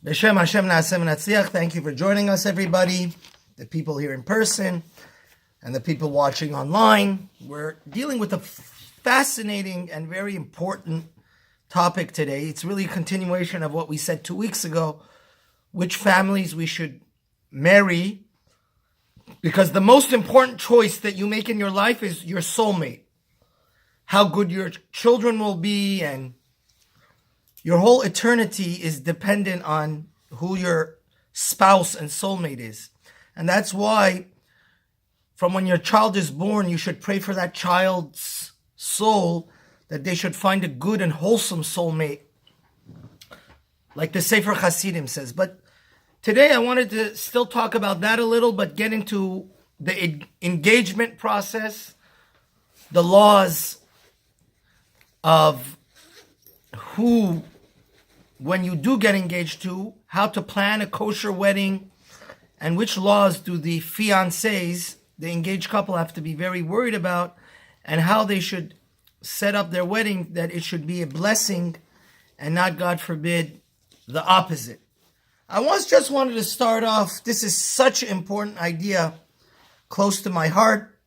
B'Shem Hashem Na'aseh V'Natzliach. Thank you for joining us, everybody. The people here in person and the people watching online. We're dealing with a fascinating and very important topic today. It's really a continuation of what we said 2 weeks ago, which families we should marry, because the most important choice that you make in your life is your soulmate. How good your children will be, and your whole eternity is dependent on who your spouse and soulmate is. And that's why from when your child is born, you should pray for that child's soul, that they should find a good and wholesome soulmate, like the Sefer Hasidim says. But today I wanted to still talk about that a little, but get into the engagement process, the laws of who, when you do get engaged to, how to plan a kosher wedding, and which laws do the fiancés, the engaged couple, have to be very worried about, and how they should set up their wedding, that it should be a blessing and not, God forbid, the opposite. I just wanted to start off, this is such an important idea, close to my heart,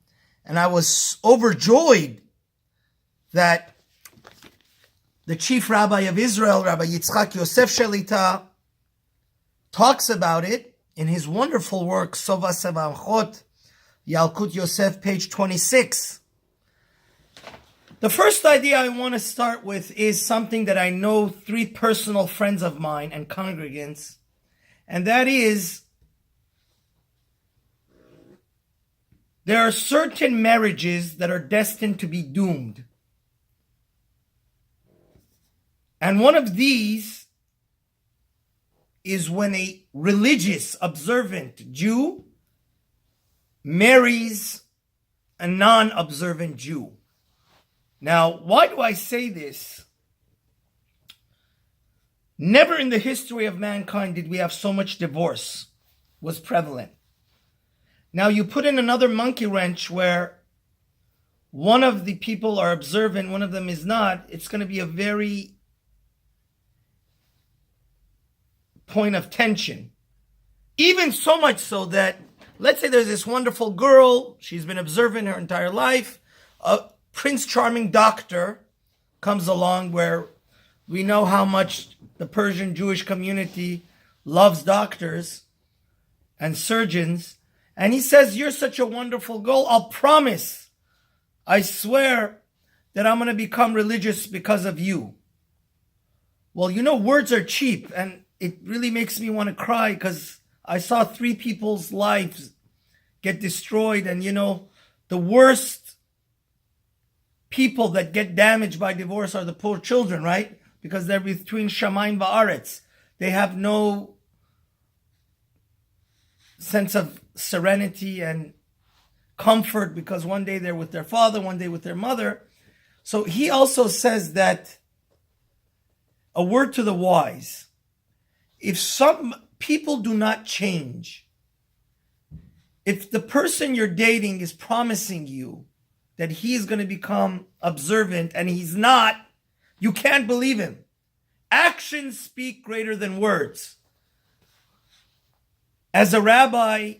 and I was overjoyed that the chief rabbi of Israel, Rabbi Yitzchak Yosef Shalita, talks about it in his wonderful work, Sova Seva Amchot, Yalkut Yosef, page 26. The first idea I want to start with is something that I know three personal friends of mine and congregants, and that is, there are certain marriages that are destined to be doomed. And one of these is when a religious, observant Jew marries a non-observant Jew. Now, why do I say this? Never in the history of mankind did we have so much divorce was prevalent. Now, you put in another monkey wrench where one of the people are observant, one of them is not, it's going to be a very point of tension. Even so much so that, let's say there's this wonderful girl, she's been observant her entire life, a Prince Charming doctor comes along, where we know how much the Persian Jewish community loves doctors and surgeons, and he says, "You're such a wonderful girl, I'll promise, I swear that I'm going to become religious because of you." Well, you know, words are cheap, and it really makes me want to cry, because I saw three people's lives get destroyed. And, you know, the worst people that get damaged by divorce are the poor children, right? Because they're between Shamayim Va'aretz. They have no sense of serenity and comfort, because one day they're with their father, one day with their mother. So he also says that, a word to the wise, if some people do not change, if the person you're dating is promising you that he's going to become observant and he's not, you can't believe him. Actions speak greater than words. As a rabbi,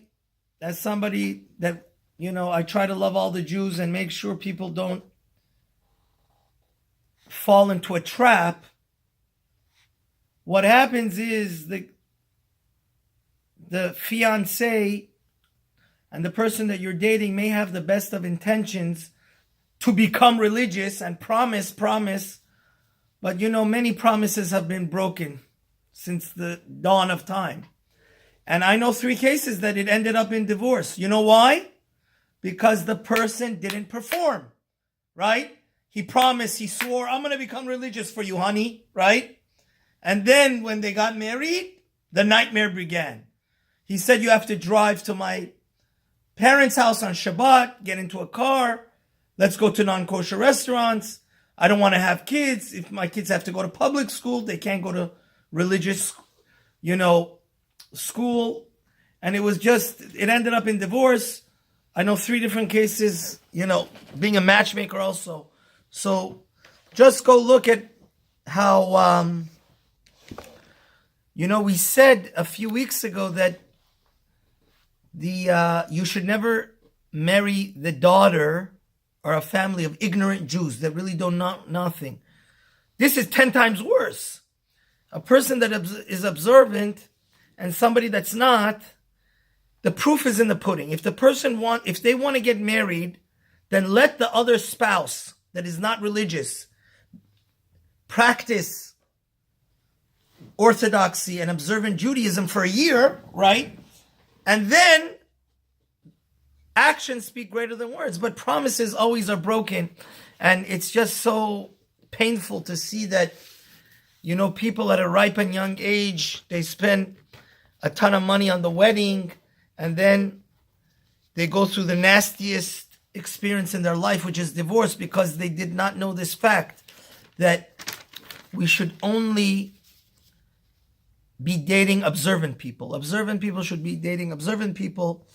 as somebody that, you know, I try to love all the Jews and make sure people don't fall into a trap. What happens is the fiancé and the person that you're dating may have the best of intentions to become religious and promise, but you know, many promises have been broken since the dawn of time. And I know three cases that it ended up in divorce. You know why? Because the person didn't perform, right? He promised, he swore, "I'm going to become religious for you, honey," right? And then when they got married, the nightmare began. He said, "You have to drive to my parents' house on Shabbat, get into a car, let's go to non-kosher restaurants. I don't want to have kids. If my kids have to go to public school, they can't go to religious, you know, school." And it ended up in divorce. I know three different cases, you know, being a matchmaker also. So just go look at how We said a few weeks ago that you should never marry the daughter or a family of ignorant Jews that really don't know nothing. This is 10 times worse. A person that is observant and somebody that's not, the proof is in the pudding. If they want to get married, then let the other spouse that is not religious practice orthodoxy and observant Judaism for a year, right? And then actions speak greater than words, but promises always are broken. And it's just so painful to see that, people at a ripe and young age, they spend a ton of money on the wedding, and then they go through the nastiest experience in their life, which is divorce, because they did not know this fact, that we should only be dating observant people. Observant people should be dating observant people.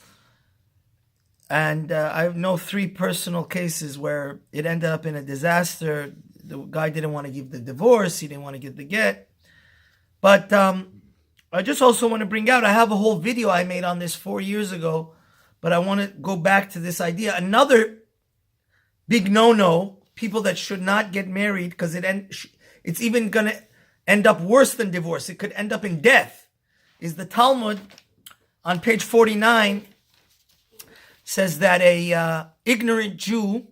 And I know 3 personal cases where it ended up in a disaster. The guy didn't want to give the divorce. He didn't want to give the get. But I just also want to bring out, I have a whole video I made on this 4 years ago, but I want to go back to this idea. Another big no-no, people that should not get married, because it's even going to end up worse than divorce. It could end up in death, is the Talmud on page 49 says that a ignorant Jew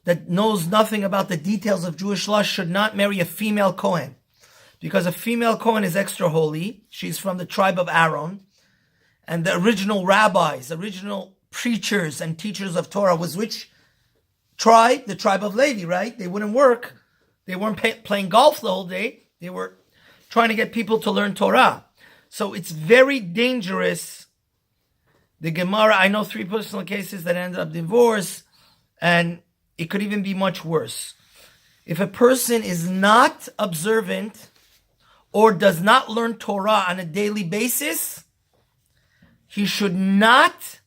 that knows nothing about the details of Jewish law should not marry a female Kohen, because a female Kohen is extra holy. She's from the tribe of Aaron, and the original rabbis, original preachers and teachers of Torah was which tribe? The tribe of Levi, right? They wouldn't work. They weren't playing golf the whole day. They were trying to get people to learn Torah. So it's very dangerous. The Gemara, I know 3 personal cases that ended up divorce, and it could even be much worse. If a person is not observant or does not learn Torah on a daily basis, he should not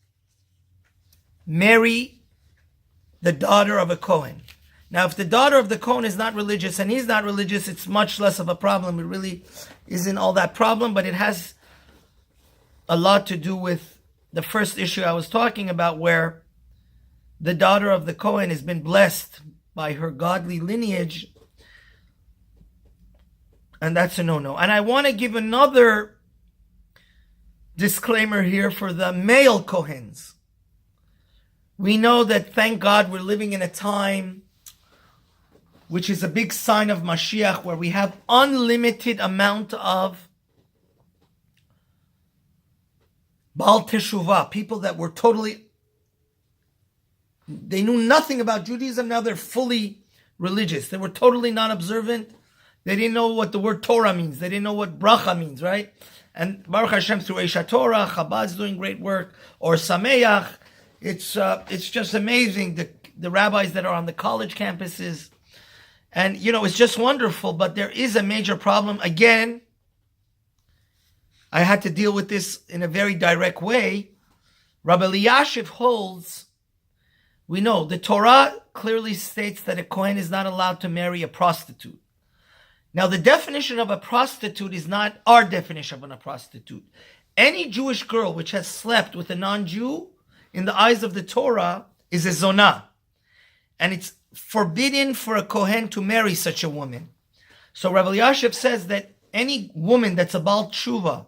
marry the daughter of a Kohen. Now, if the daughter of the Kohen is not religious and he's not religious, it's much less of a problem. It really isn't all that problem, but it has a lot to do with the first issue I was talking about, where the daughter of the Kohen has been blessed by her godly lineage, and that's a no-no. And I want to give another disclaimer here for the male Kohens. We know that, thank God, we're living in a time which is a big sign of Mashiach, where we have unlimited amount of Baal Teshuvah, people that were they knew nothing about Judaism, now they're fully religious. They were totally non-observant. They didn't know what the word Torah means. They didn't know what bracha means, right? And Baruch Hashem, through Eish Torah, Chabad's doing great work, or Sameach. It's just amazing, the rabbis that are on the college campuses. And, it's just wonderful, but there is a major problem. Again, I had to deal with this in a very direct way. Rabbi Eliashiv holds, we know, the Torah clearly states that a Kohen is not allowed to marry a prostitute. Now, the definition of a prostitute is not our definition of a prostitute. Any Jewish girl which has slept with a non-Jew, in the eyes of the Torah, is a zonah. And it's forbidden for a Kohen to marry such a woman. So Rabbi Eliashiv says that any woman that's a Baal Tshuva,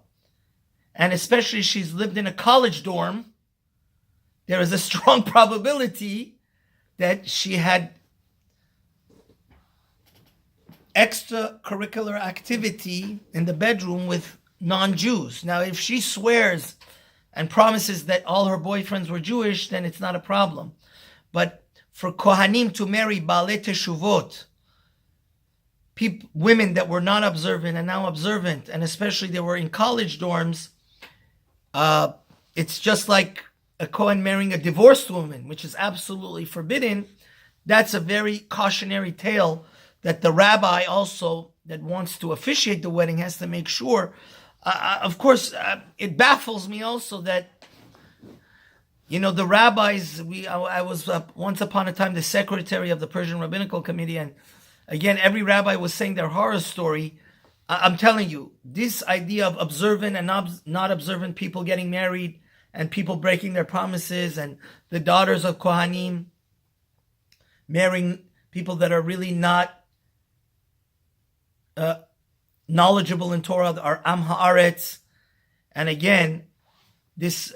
and especially she's lived in a college dorm, there is a strong probability that she had extracurricular activity in the bedroom with non-Jews. Now, if she swears and promises that all her boyfriends were Jewish, then it's not a problem. But for Kohanim to marry Baalei Teshuvot, women that were not observant and now observant, and especially they were in college dorms, it's just like a Kohen marrying a divorced woman, which is absolutely forbidden. That's a very cautionary tale that the rabbi also that wants to officiate the wedding has to make sure. Of course, it baffles me also that, the rabbis, I was once upon a time the secretary of the Persian Rabbinical Committee, and again, every rabbi was saying their horror story. I'm telling you, this idea of observant and not observant people getting married and people breaking their promises and the daughters of Kohanim marrying people that are really not knowledgeable in Torah, are Am Haaretz. And again, this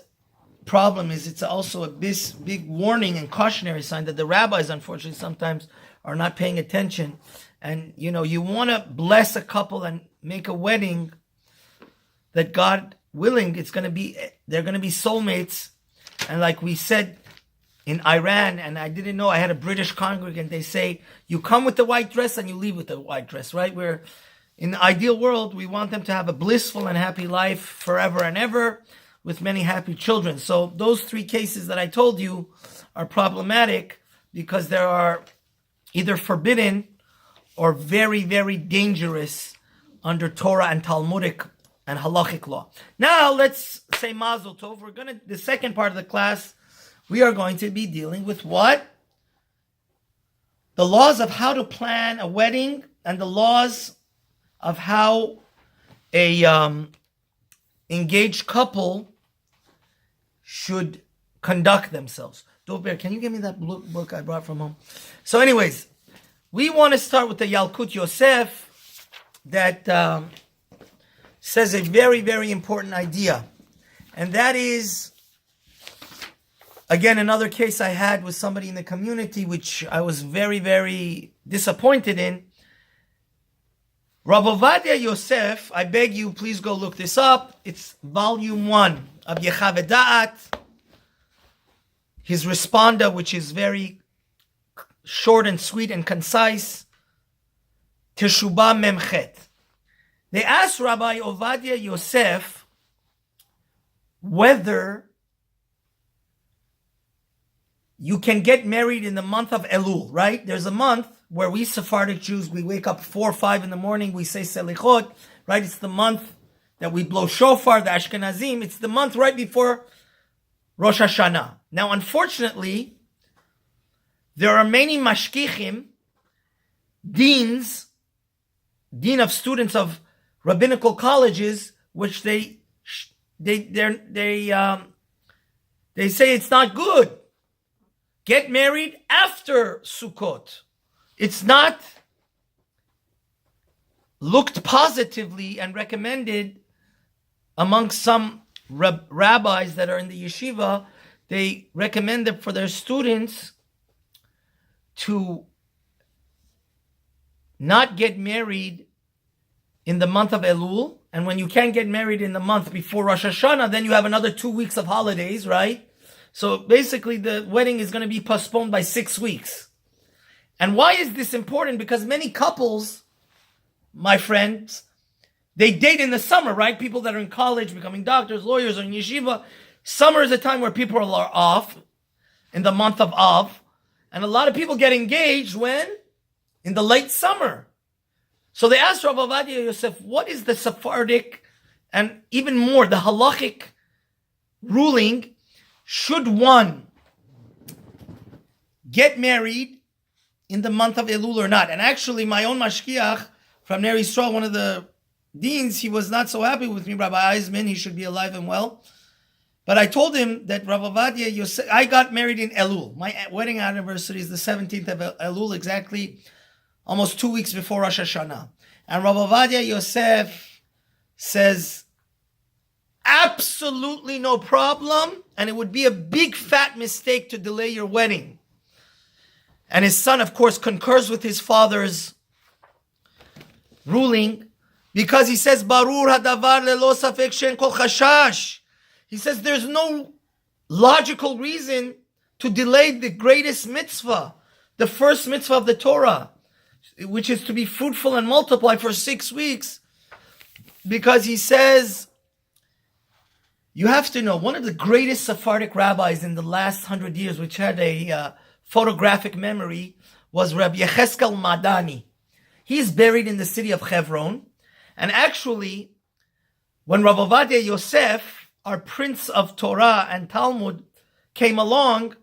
problem is it's also a big warning and cautionary sign that the rabbis, unfortunately, sometimes are not paying attention. And, you want to bless a couple and make a wedding that God willing, they're going to be soulmates. And like we said in Iran, and I didn't know, I had a British congregant, they say, you come with the white dress and you leave with the white dress, right? Where in the ideal world, we want them to have a blissful and happy life forever and ever with many happy children. So those 3 cases that I told you are problematic because they are either forbidden or very, very dangerous under Torah and Talmudic and halachic law. Now let's say Mazel Tov. The second part of the class, we are going to be dealing with what? The laws of how to plan a wedding and the laws of how a engaged couple should conduct themselves. Dober, can you give me that book I brought from home? So anyways, we want to start with the Yalkut Yosef that says a very, very important idea. And that is, again, another case I had with somebody in the community, which I was very, very disappointed in. Rav Ovadia Yosef, I beg you, please go look this up. It's volume 1 of Yechav Da'at. His responder, which is very short and sweet and concise. Teshubah Memchet. They asked Rabbi Ovadia Yosef whether you can get married in the month of Elul, right? There's a month where we Sephardic Jews, we wake up 4 or 5 in the morning, we say Selichot, right? It's the month that we blow shofar, the Ashkenazim. It's the month right before Rosh Hashanah. Now, unfortunately, there are many mashkichim, dean of students of rabbinical colleges, which they say it's not good. Get married after Sukkot. It's not looked positively and recommended amongst some rabbis that are in the yeshiva. They recommend it for their students to not get married in the month of Elul. And when you can't get married in the month before Rosh Hashanah, then you have another 2 weeks of holidays, right? So basically the wedding is going to be postponed by 6 weeks. And why is this important? Because many couples, my friends, they date in the summer, right? People that are in college, becoming doctors, lawyers, or in yeshiva. Summer is a time where people are off, in the month of Av. And a lot of people get engaged when? In the late summer. So they asked Rav Ovadia Yosef, what is the Sephardic and even more the halachic ruling? Should one get married in the month of Elul or not? And actually, my own mashkiach from Ner Yisrael, one of the deans, he was not so happy with me, Rabbi Eisman. He should be alive and well. But I told him that Rav Ovadia Yosef, I got married in Elul. My wedding anniversary is the 17th of Elul, exactly almost 2 weeks before Rosh Hashanah. And Rav Ovadia Yosef says, absolutely no problem, and it would be a big fat mistake to delay your wedding. And his son, of course, concurs with his father's ruling, because he says, Barur hadavar lelo safek she'en kol chashash. He says there's no logical reason to delay the greatest mitzvah, the first mitzvah of the Torah, which is to be fruitful and multiply for 6 weeks. Because he says, you have to know, one of the greatest Sephardic rabbis in the last 100 years, which had a photographic memory, was Rabbi Yecheskel Madani. He is buried in the city of Hebron. And actually, when Rav Ovadia Yosef, our prince of Torah and Talmud, came along,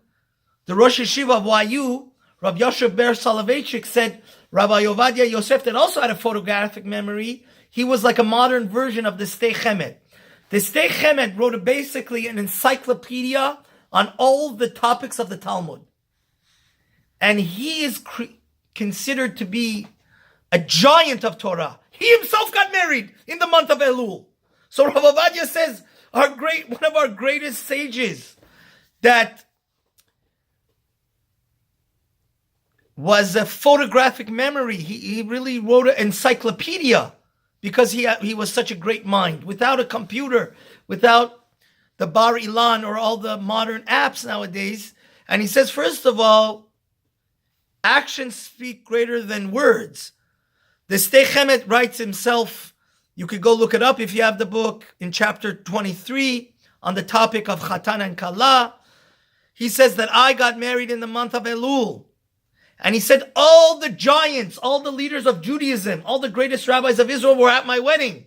the Rosh Yeshiva of YU, Rabbi Yosef Ber Soloveitchik, said, Rabbi Ovadia Yosef, that also had a photographic memory, he was like a modern version of the Sdei Chemet. The Sdei Chemet wrote basically an encyclopedia on all the topics of the Talmud. And he is considered to be a giant of Torah. He himself got married in the month of Elul. So Rav Ovadia says, one of our greatest sages that was a photographic memory. He really wrote an encyclopedia because he was such a great mind. Without a computer, without the Bar Ilan or all the modern apps nowadays. And he says, first of all, actions speak greater than words. The Sdei Chemet writes himself, you could go look it up if you have the book, in chapter 23 on the topic of Chatan and Kala. He says that I got married in the month of Elul. And he said all the giants, all the leaders of Judaism, all the greatest rabbis of Israel were at my wedding.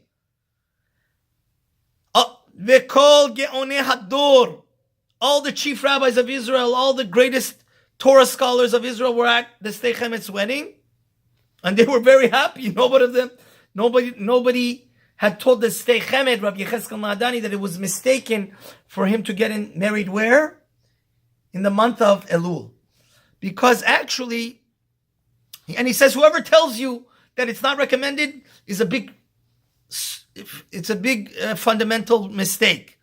V'kol ge'onei hador, all the chief rabbis of Israel, all the greatest Torah scholars of Israel were at the Sdei Chemet's wedding. And they were very happy. Nobody had told the Sdei Chemet, Rabbi Yecheskel Ma'adani, that it was mistaken for him to get married where? In the month of Elul. Because actually, and he says, whoever tells you that it's not recommended is a big fundamental mistake.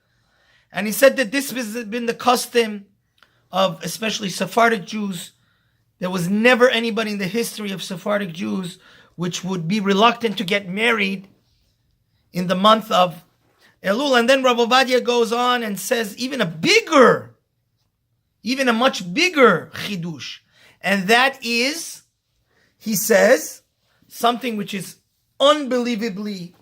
And he said that this has been the custom of especially Sephardic Jews. There was never anybody in the history of Sephardic Jews which would be reluctant to get married in the month of Elul. And then Rav Ovadia goes on and says even a much bigger chidush. And that is, he says, something which is unbelievably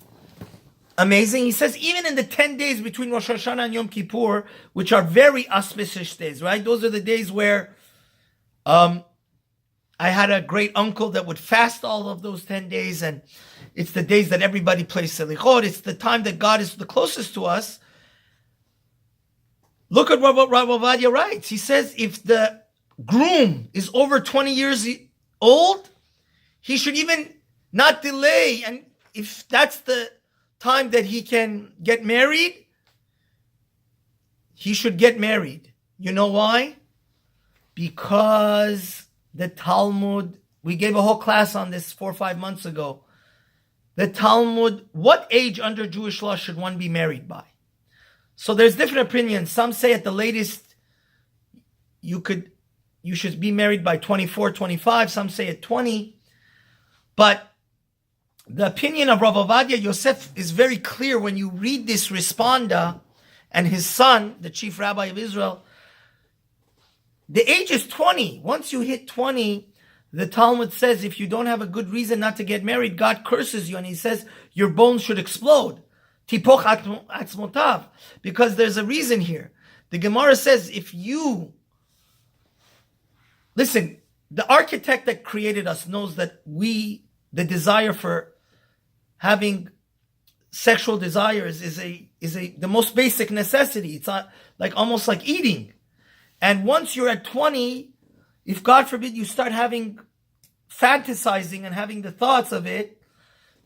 amazing. He says, even in the 10 days between Rosh Hashanah and Yom Kippur, which are very auspicious days, right? Those are the days where I had a great uncle that would fast all of those 10 days, and it's the days that everybody plays selichot. It's the time that God is the closest to us. Look at what Rav Ovadia writes. He says, if the groom is over 20 years old, he should even not delay. And if that's the time that he can get married, he should get married. You know why? Because the Talmud, we gave a whole class on this 4 or 5 months ago. The Talmud, what age under Jewish law should one be married by? So there's different opinions. Some say at the latest, you should be married by 24, 25. Some say at 20. But the opinion of Rav Ovadia Yosef is very clear when you read this responda and his son, the chief rabbi of Israel. The age is 20. Once you hit 20, the Talmud says if you don't have a good reason not to get married, God curses you, and he says your bones should explode. Tipoch atzmotav. Because there's a reason here. The Gemara says listen, the architect that created us knows that the desire for having sexual desires is the most basic necessity. It's not almost like eating. And once you're at 20, if God forbid you start fantasizing and having the thoughts of it,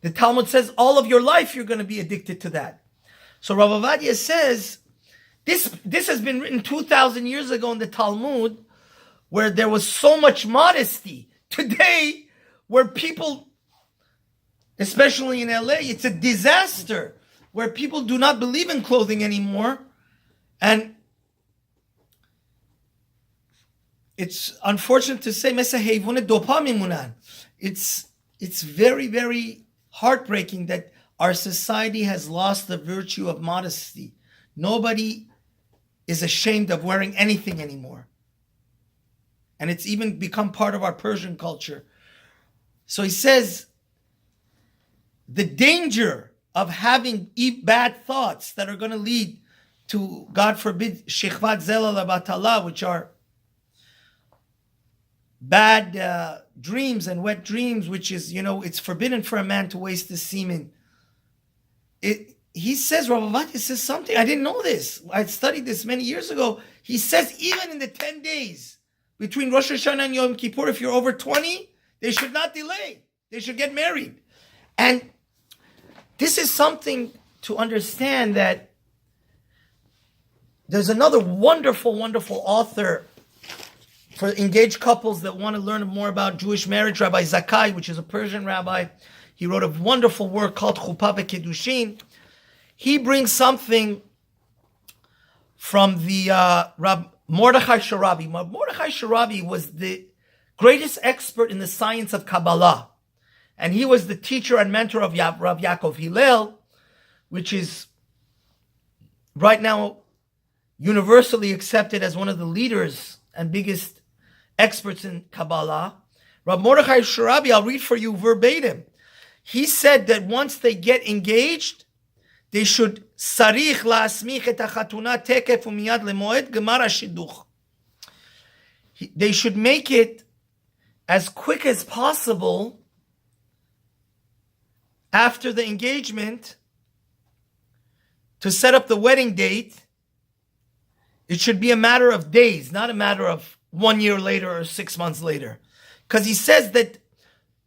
the Talmud says all of your life you're going to be addicted to that. So Rav Ovadia says, this has been written 2,000 years ago in the Talmud, where there was so much modesty. Today, where people, especially in LA, it's a disaster, where people do not believe in clothing anymore. And it's unfortunate to say, it's very, very heartbreaking that our society has lost the virtue of modesty. Nobody is ashamed of wearing anything anymore. And it's even become part of our Persian culture. So he says, the danger of having bad thoughts that are going to lead to, God forbid, shechvat zelal batala, which are bad dreams and wet dreams, which is, it's forbidden for a man to waste his semen. He says, Rav Ovadia says something, I didn't know this. I studied this many years ago. He says, even in the 10 days between Rosh Hashanah and Yom Kippur, if you're over 20, they should not delay. They should get married. And this is something to understand, that there's another wonderful, wonderful author for engaged couples that want to learn more about Jewish marriage, Rabbi Zakkai, which is a Persian rabbi. He wrote a wonderful work called Chuppah V'Kiddushin. He brings something from the Rab Mordechai Sharabi. Mordechai Sharabi was the greatest expert in the science of Kabbalah. And he was the teacher and mentor of Rav Yaakov Hillel, which is right now universally accepted as one of the leaders and biggest experts in Kabbalah. Rav Mordechai Sharabi, I'll read for you verbatim. He said that once they get engaged, they should sarich la'asmich et hachatuna tekef umiyad lemoed gemar hashiduch. They should make it as quick as possible after the engagement to set up the wedding date. It should be a matter of days, not a matter of 1 year later or 6 months later. Because he says that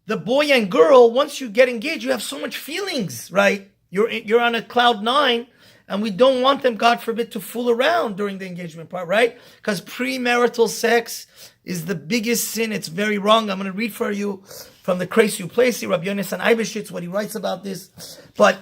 the boy and girl, once you get engaged, you have so much feelings, right? You're on a cloud nine, and we don't want them, God forbid, to fool around during the engagement part, right? Because premarital sex is the biggest sin. It's very wrong. I'm going to read for you from the Kreis Uplesi, Rabbi Yonasan Eibeshitz, what he writes about this. But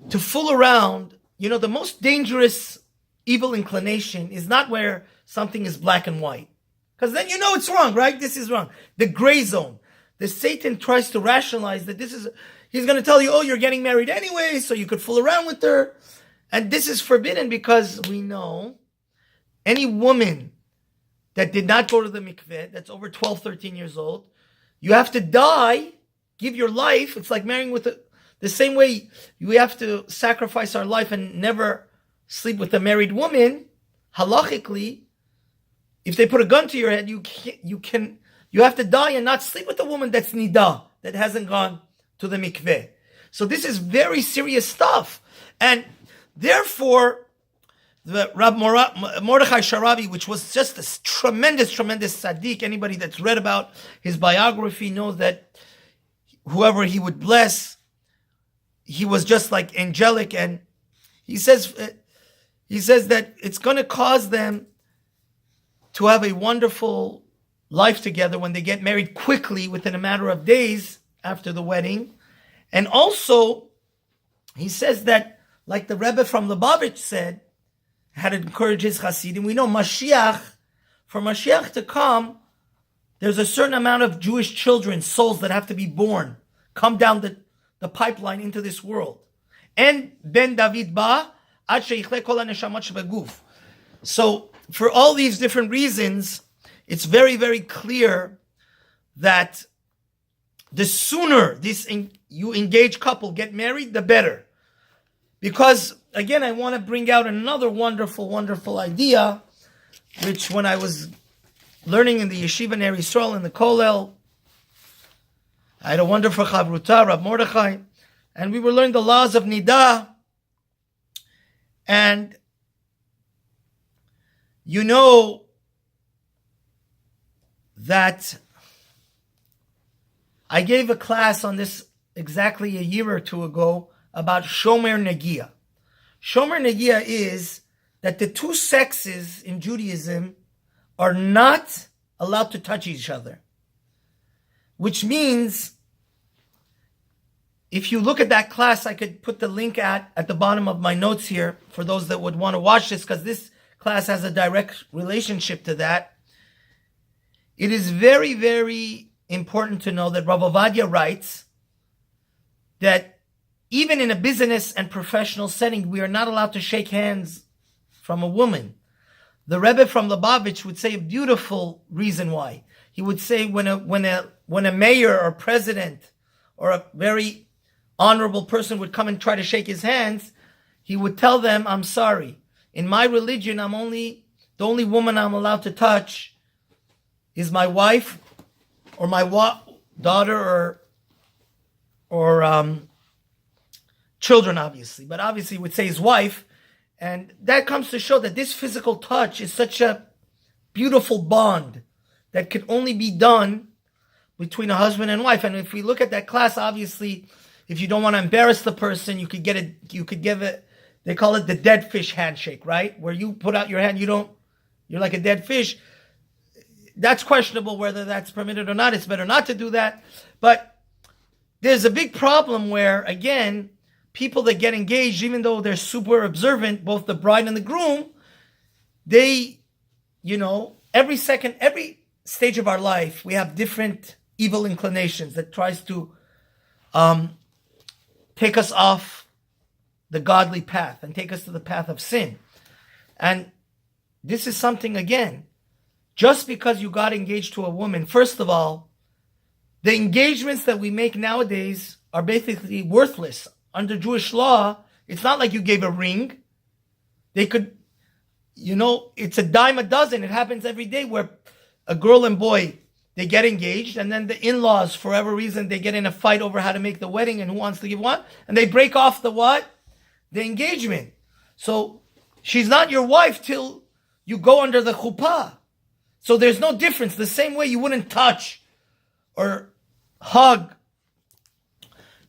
to fool around, the most dangerous evil inclination is not where something is black and white. Because then it's wrong, right? This is wrong. The gray zone. The Satan tries to rationalize that he's going to tell you, oh, you're getting married anyway, so you could fool around with her. And this is forbidden because we know any woman that did not go to the mikveh, that's over 12, 13 years old, you have to die, give your life. It's like marrying with the same way we have to sacrifice our life and never sleep with a married woman. Halachically, if they put a gun to your head, you have to die and not sleep with a woman that's nidah, that hasn't gone to the mikveh. So this is very serious stuff. And therefore, the Rab Mordechai Sharabi, which was just a tremendous, tremendous tzaddik, anybody that's read about his biography knows that whoever he would bless, he was just like angelic. And he says that it's going to cause them to have a wonderful life together when they get married quickly, within a matter of days after the wedding. And also, he says that, like the Rebbe from Lubavitch said, had to encourage his Hasidim. We know for Mashiach to come, there's a certain amount of Jewish children, souls that have to be born, come down the pipeline into this world. And Ben David ba, ad sheichle kol haneshamot shebeguf. So, for all these different reasons, it's very, very clear that the sooner you engaged couple get married, the better. Because, again, I want to bring out another wonderful, wonderful idea, which when I was learning in the Yeshiva Ner Yisrael in the Kollel, I had a wonderful Chavruta, Rab Mordechai, and we were learning the laws of Nidah. And you know that I gave a class on this exactly a year or two ago about Shomer Negiah. Shomer Negiah is that the two sexes in Judaism are not allowed to touch each other. Which means, if you look at that class, I could put the link at the bottom of my notes here for those that would want to watch this, because this class has a direct relationship to that. It is very, very important to know that Rav Ovadia writes that even in a business and professional setting, we are not allowed to shake hands from a woman. The Rebbe from Lubavitch would say a beautiful reason why. He would say when a mayor or president or a very honorable person would come and try to shake his hands, he would tell them, I'm sorry. In my religion, the only woman I'm allowed to touch is my wife or my daughter or children, obviously. But obviously, he would say his wife. And that comes to show that this physical touch is such a beautiful bond that could only be done between a husband and wife. And if we look at that class, obviously, if you don't want to embarrass the person, you could give it, they call it the dead fish handshake, right? Where you put out your hand, you're like a dead fish. That's questionable whether that's permitted or not. It's better not to do that. But there's a big problem where, again, people that get engaged, even though they're super observant, both the bride and the groom, they, every stage of our life, we have different evil inclinations that tries to take us off the godly path and take us to the path of sin. And this is something, again, just because you got engaged to a woman, first of all, the engagements that we make nowadays are basically worthless. Under Jewish law, it's not like you gave a ring. They could, it's a dime a dozen. It happens every day where a girl and boy, they get engaged, and then the in-laws, for whatever reason, they get in a fight over how to make the wedding and who wants to give what, and they break off the what? The engagement. So she's not your wife till you go under the chuppah. So there's no difference. The same way you wouldn't touch or hug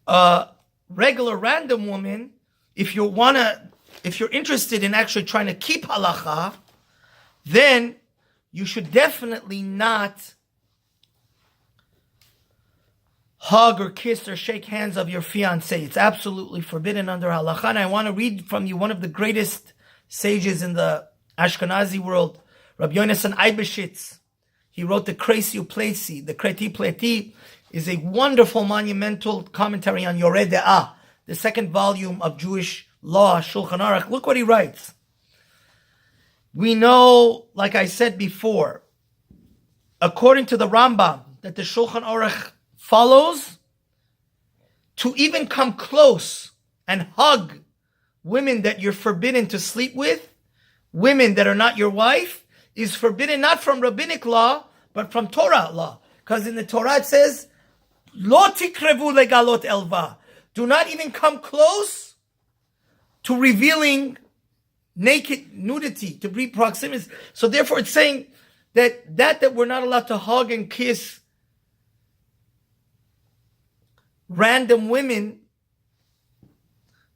a regular random woman, if you're interested in actually trying to keep halacha, then you should definitely not hug or kiss or shake hands of your fiancé. It's absolutely forbidden under halacha. And I want to read from you one of the greatest sages in the Ashkenazi world, Rabbi Yonasan Eibeshitz. He wrote the Kresi Uplesi. The Kreti Pleti is a wonderful monumental commentary on Yoreh De'ah, the second volume of Jewish law, Shulchan Aruch. Look what he writes. We know, like I said before, according to the Rambam, that the Shulchan Aruch follows, to even come close and hug women that you're forbidden to sleep with, women that are not your wife, is forbidden not from rabbinic law, but from Torah law. Because in the Torah it says, Lo tikrevu legalot elva. Do not even come close to revealing nudity, to be proximity. So therefore it's saying that we're not allowed to hug and kiss random women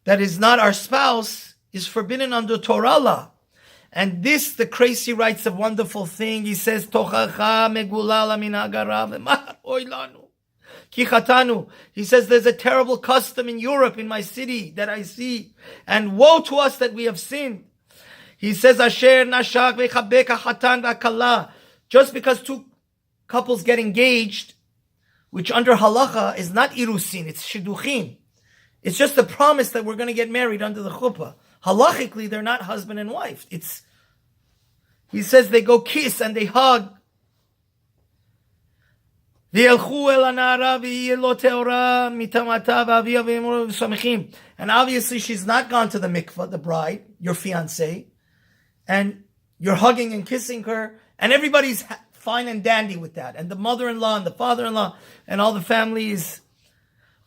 that is not our spouse is forbidden under Torah law. And this, the Kresi writes a wonderful thing. He says, Tochacha megulala min hagarav oy lanu ki chatanu. He says, there's a terrible custom in Europe, in my city, that I see, and woe to us that we have sinned. He says, Asher nashak vechabek hatan v'akala. Just because two couples get engaged, which under halacha is not irusin, it's shidduchim. It's just a promise that we're going to get married under the chuppah. Halachically, they're not husband and wife. He says they go kiss and they hug. And obviously she's not gone to the mikvah, the bride, your fiancé, and you're hugging and kissing her, and everybody's fine and dandy with that. And the mother-in-law and the father-in-law and all the families.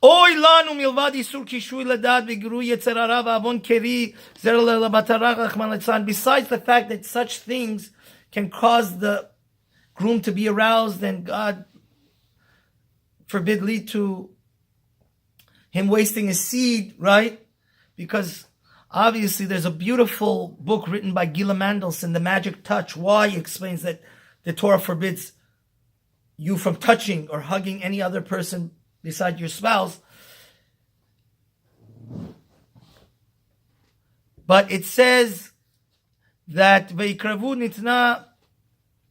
Oy lanu milvad isur kishui ladad v'giru yetzerara v'avon keri zer le'labatarach rachman litzlan. Besides the fact that such things can cause the groom to be aroused and God forbid lead to him wasting his seed, right? Because obviously there's a beautiful book written by Gila Mandelson, The Magic Touch. Why he explains that the Torah forbids you from touching or hugging any other person beside your spouse. But it says that Veikravu nitna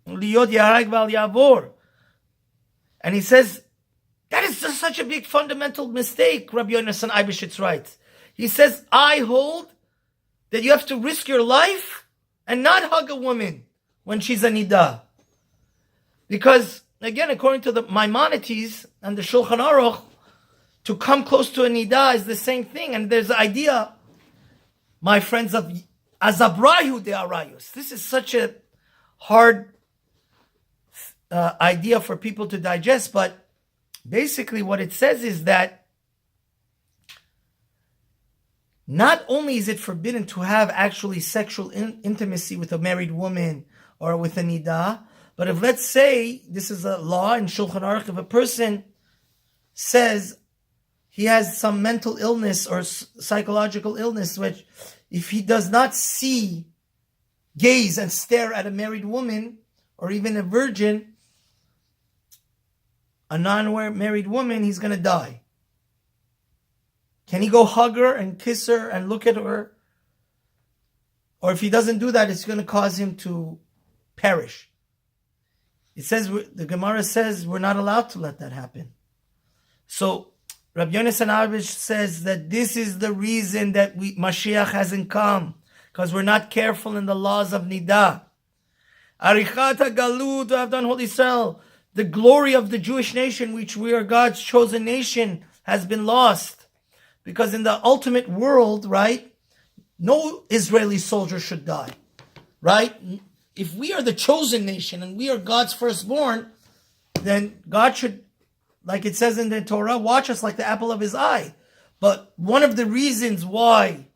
liyod yarag val yavor. And he says, that is just such a big fundamental mistake, Rabbi Yonasan Eibeshitz writes. He says, I hold that you have to risk your life and not hug a woman when she's a nidah. Because, again, according to the Maimonides and the Shulchan Aruch, to come close to a nidah is the same thing. And there's the idea, my friends, of azabrayu de arayus. This is such a hard idea for people to digest, but basically what it says is that not only is it forbidden to have actually sexual intimacy with a married woman or with a nidah, but if, let's say, this is a law in Shulchan Aruch, if a person says he has some mental illness or psychological illness, which if he does not gaze and stare at a married woman or even a virgin, a non-married woman, he's going to die. Can he go hug her and kiss her and look at her? Or if he doesn't do that, it's going to cause him to perish. It says, the Gemara says, we're not allowed to let that happen. So Rabbi Yonasan Abish says that this is the reason that Mashiach hasn't come, because we're not careful in the laws of Nidah. Arichata Galut of Holy Israel, the glory of the Jewish nation, which we are God's chosen nation, has been lost. Because in the ultimate world, right, no Israeli soldier should die, right? If we are the chosen nation and we are God's firstborn, then God should, like it says in the Torah, watch us like the apple of his eye. But one of the reasons why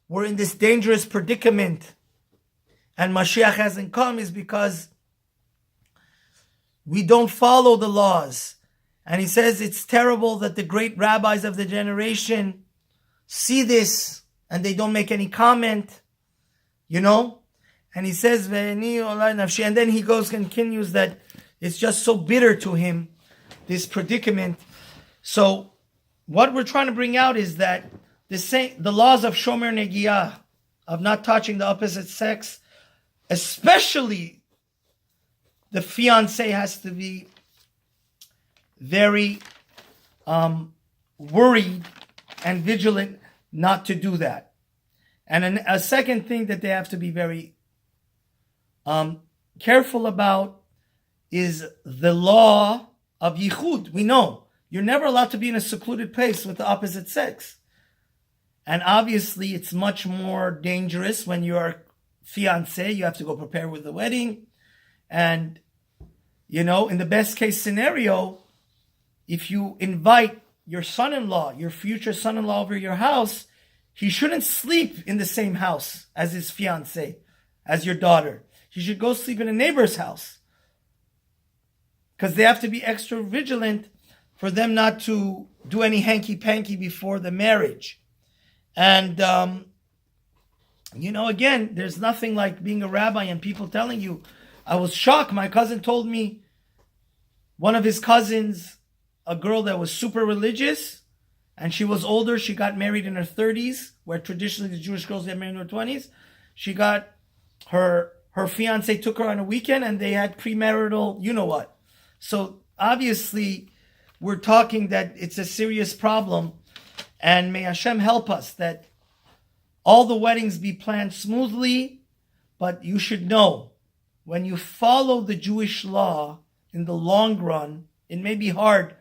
we're in this dangerous predicament and Mashiach hasn't come is because we don't follow the laws. And he says it's terrible that the great rabbis of the generation see this and they don't make any comment, you know? And he says, and then he continues that it's just so bitter to him, this predicament. So what we're trying to bring out is that the laws of Shomer Negiah, of not touching the opposite sex, especially the fiancé, has to be very worried and vigilant not to do that. And a second thing that they have to be very careful about is the law of yichud. We know you're never allowed to be in a secluded place with the opposite sex. And obviously it's much more dangerous when you are fiancé. You have to go prepare with the wedding. And, you know, in the best case scenario, if you invite your son-in-law, your future son-in-law over your house, he shouldn't sleep in the same house as his fiancé, as your daughter. He should go sleep in a neighbor's house. Because they have to be extra vigilant for them not to do any hanky-panky before the marriage. And, you know, again, there's nothing like being a rabbi and people telling you. I was shocked. My cousin told me one of his cousins, a girl that was super religious, and she was older. She got married in her 30s, where traditionally the Jewish girls get married in their 20s. She got her fiance took her on a weekend, and they had premarital, you know what. So obviously, we're talking that it's a serious problem, and may Hashem help us that all the weddings be planned smoothly. But you should know, when you follow the Jewish law in the long run, it may be hard